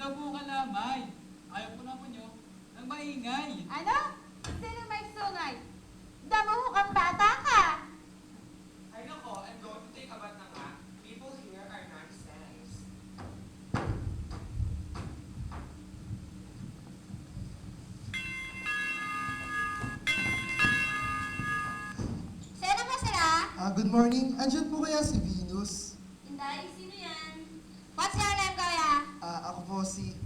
daw po kalamay. Ayaw po na po nyo ng maingay. Ano? Sino may sungay? Damuho kang bata ka! Ay nako, I'm going to take a bath na nga. People here are nonsense. Sino ba sila? Good morning. Andiyan po kaya si Venus? Inday, sino yan? What's your name, kuya? Ako po si...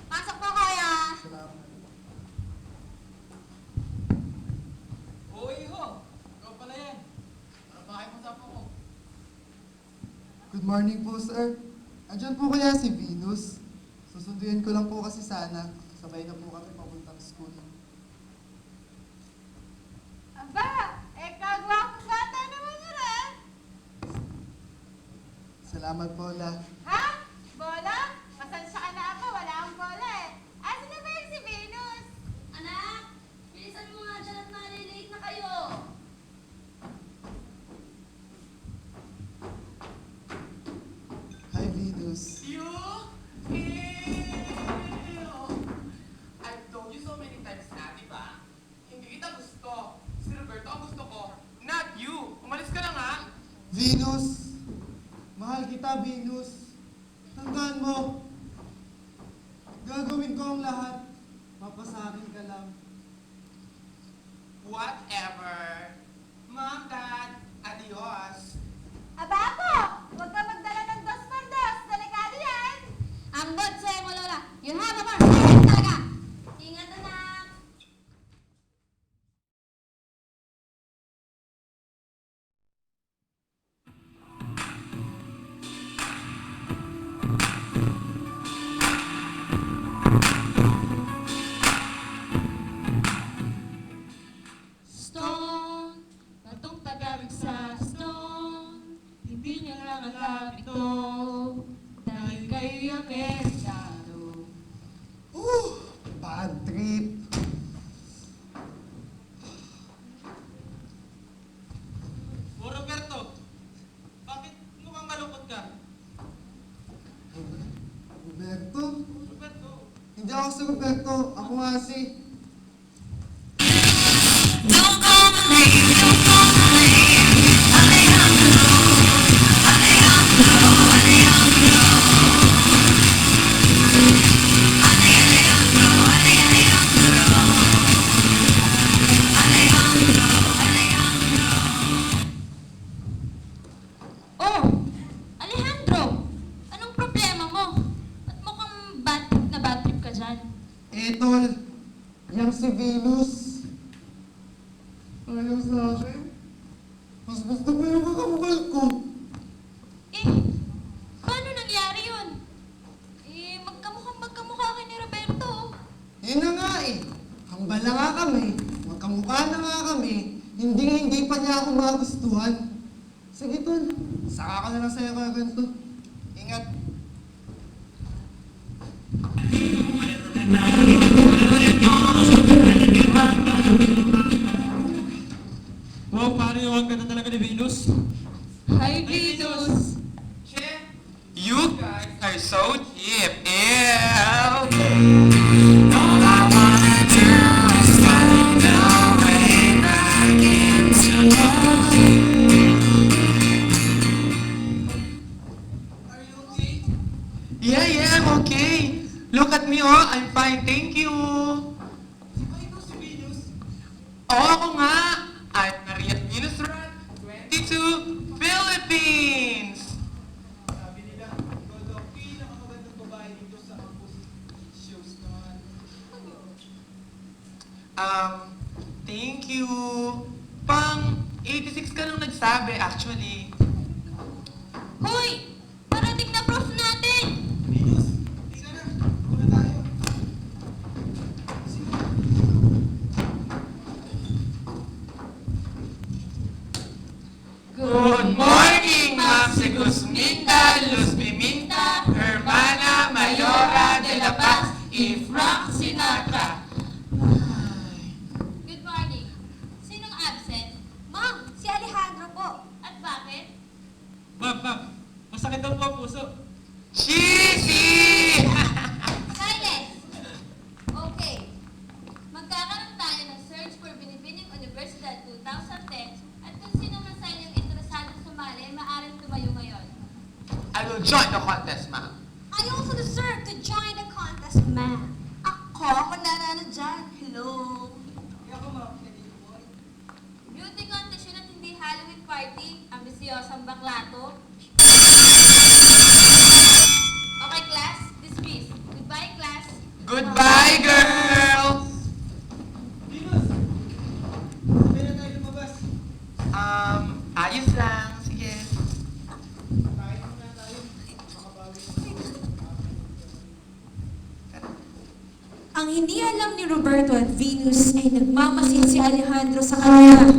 Pasok po, kuya. Oo, iho. Ikaw pala yan. Para bakit mo sa po ko? Good morning po, sir. Andiyan po kaya si Venus? Susunduin ko lang po kasi sana. Sabay na po kami papuntang school. Aba, kagwapong bata naman yun, ah. Salamat po, La. Ha? Bola? Pasensya ka na ako, wala akong bola eh. Asan na ba yung si Venus? Anak, bilisan mo nga dyan at malilate na kayo. Hi, Venus. You? Ew! I've told you so many times na, di ba? Hindi kita gusto. Si Roberto ang gusto ko, not you. Umalis ka na nga. Venus! Mahal kita, Venus. Tandaan mo. Gagawin ko ang lahat. Papasakin ka lang. Whatever. Mom, Dad, adios. Aba ako! Huwag ka magdala ng dos por dos. Delikado yan. Ang botse mo, Lola. You have a bar. Ayun talaga. Ingat, anak. Stone, patong tagawig sa stone. Hindi niya lang alam ito, dahil kayo'y Amerikano. Bad trip. O Roberto, bakit mukhang malungkot ka? Roberto? Roberto, Hindi ako si Roberto. Ako nga si... Oh, Alejandro. Anong problema mo? At mukhang bad trip ka dyan. Tol. Yang si Venus. Ayaw sa akin. Mas gusto ko yung kakamukal ko. Eh, paano nangyari yun? Eh, magkamukha kayo ni Roberto. Yun na nga eh. Hambal na nga kami. Magkamukha na nga kami. Hindi pa niya ako magustuhan. Sige, Tol. Saka ka na lang sa'yo kaya ganito. Ingat. wow, paano yung ganda talaga ni Venus? Hi, Venus! Che, you guys are so cheap. Ew! Are you okay? Yeah, I'm okay. Look at me, oh. I'm fine, thank you. Di ba ikaw si Venus? Oo, ako nga. I'm Maria Venus Rat, 22, Philippines. Sabi nila, ikaw daw pinakamagandang babae dito sa campus shows naman. Thank you. Pang 86 ka nung nagsabi, actually. Hoy! Parating na prof natin! Venus, tika na. Muna tayo. Sino? will join the contest, ma'am. I also deserve to join the contest, ma'am. Ako nanalo dyan. Hello. Beauty contest yun at hindi Halloween party. Ambisiyosang bakla to. Okay, class. Dismiss. Goodbye, class. Goodbye, girls! Venus! Sabay na tayo lumabas. Ayos lang. Sige. Kain muna tayo. Makabawi. Ang hindi alam ni Roberto at Venus ay nagmamasid si Alejandro sa kanila.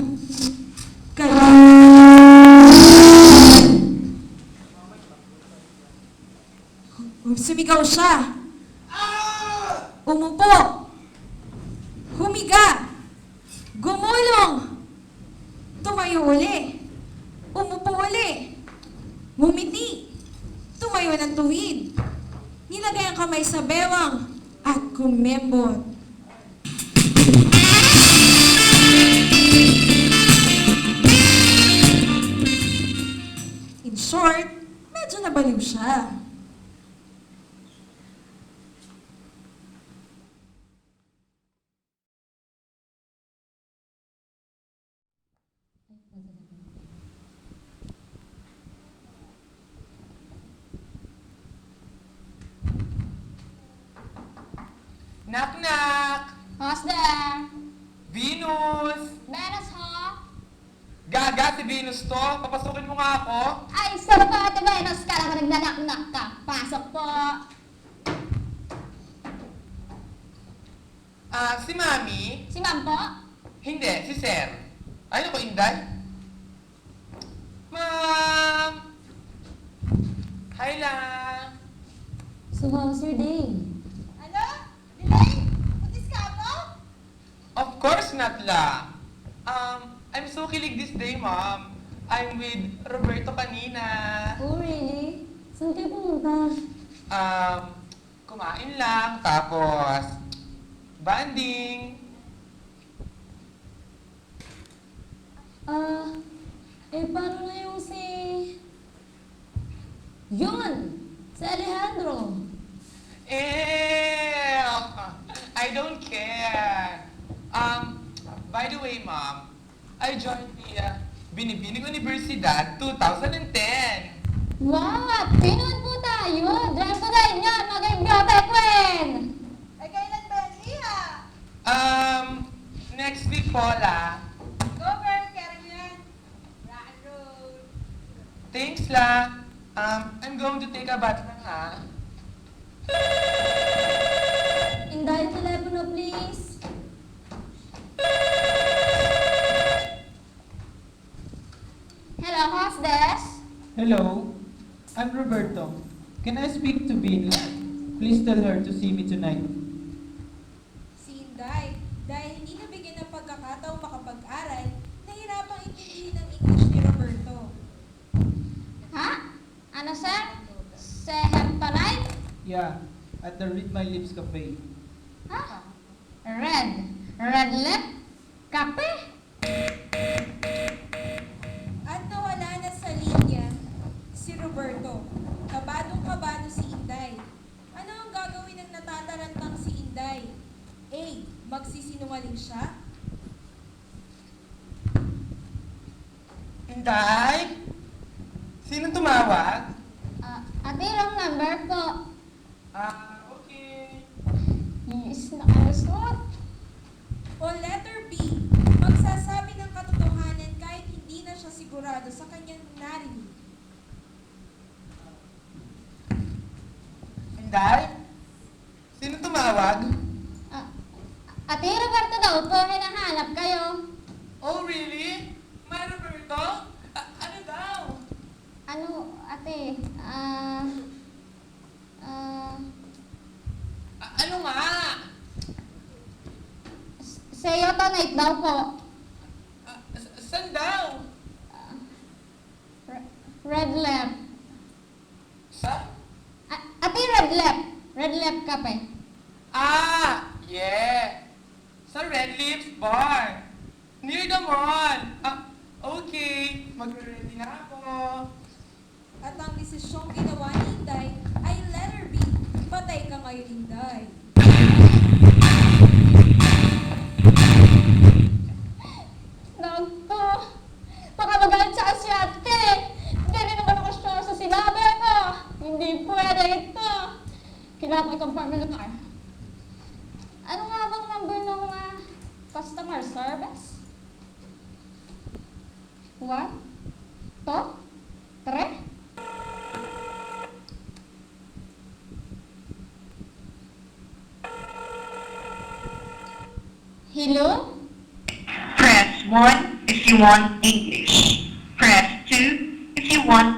Kaya... Sumigaw siya. Umupo. Humiga. Gumulong. Tumayo uli. Umupo uli. Ngumiti. Tumayo ng tuwid. Nilagay ang kamay sa bewang at kumembot. In short, medyo nabaliw siya. Knock-knock! Who's there? Venus! Meron ho? Gaga si Venus to. Papasukin mo nga ako. Ay, sarap ka, Ate Venus. Kala ko nagnanak-nak ka. Pasok po. Si Mami? Si Ma'am po? Hindi, si Sir. Ayun ko, Inday. Ma'am! Hi lang! So how's your day? Ano? Delay? Putis ka po? Of course not, la. I'm so kilig this day, Mom. I'm with Roberto kanina. Oh, really? Saan kayo pumunta? Kumain lang, tapos banding. Paano na yung Yun! Si Alejandro! I don't care. By the way, Mom, I joined the Binibining Universidad 2010. Wow! Pinoon po tayo! Diyan ko tayo niyan! Maging beauty queen! Ay, kailan ba yan, Iha? Next week po, la. Go, girl. Kaya rin yan. Rock and roll. Thanks, la. I'm going to take a bath lang, ha? Inday, telepono please. Hello, hostess. Hello, I'm Roberto. Can I speak to Venus? Please tell her to see me tonight. Si Inday, dahil hindi nabigyan ng pagkakataong makapag-aral, nahirapang intindihin ang English ni Roberto. Ha? Ano, sir? Sehem Yeah, at the Read My Lips Cafe. Ha? Red. Red lip? Kape? At nawala na sa linya si Roberto. Kabadong-kabado si Inday. Ano ang gagawin ng natatarantang si Inday? A. Magsisinungaling siya? Inday? Sinong tumawag? Ate, wrong number po. Okay. Yes, nakalusot. O letter B. Magsasabi ng katotohanan kahit hindi na siya sigurado sa kanyang narinig. Inday? Sinong tumawag? Ate, Roberto daw po, hinahanap kayo. Oh, really? My Roberto? Ano daw? Ano, ate, Ano nga? seyotonate daw po. Saan daw? Red lip. Sa? Ate, red lip. Red lip kape. Yeah. Sa Red Lips Bar. Near the mall. Okay. Magre-ready na ako. At ang desisyong ginawa ni Inday ay letter B. Patay ka ngayon, Inday. Naku, baka magalit sa asyate. Hindi rin naman ako sure sa sinabi ko. Hindi pwede ito. Kailangan ko i-confirm yung lugar. Ano nga bang number ng customer service? 1, 2, 3? Hello? Press 1 if you want English. Press 2 if you want